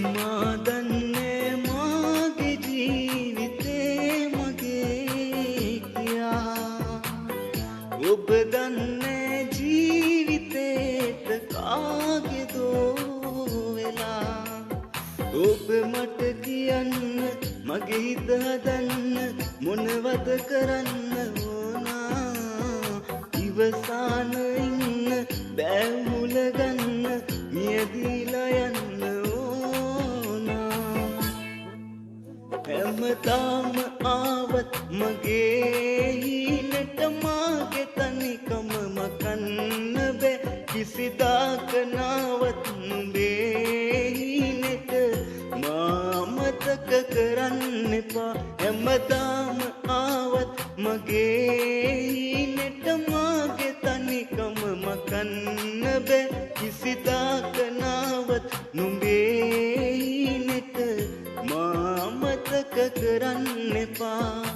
මා දන්නේ මාගේ ජීවිතේ මගේ කියා ඔබ දන්නේ ජීවිතේට කාගේදෝ වෙලා ඔබ මට කියන්න මගේ හිත හදන්න මොනවද කරන්න ඕනා ඉවසාන ඉන්න බෑ මුල ගන්න මියදීලා යන්න ඕනා හැමදාම ආවත් මගේ හිනට මාගේ තනිකම මකන්න බෑ කිසිදාක නාවත් නුඹේ හිනට මා මතක කරන්න එපා හැමදාම ආවත් මගේ හිනට මාගේ තනිකම මකන්න බෑ කිසිදාක නාවත් නුඹේ හිනට මා මතක කරන්න එපා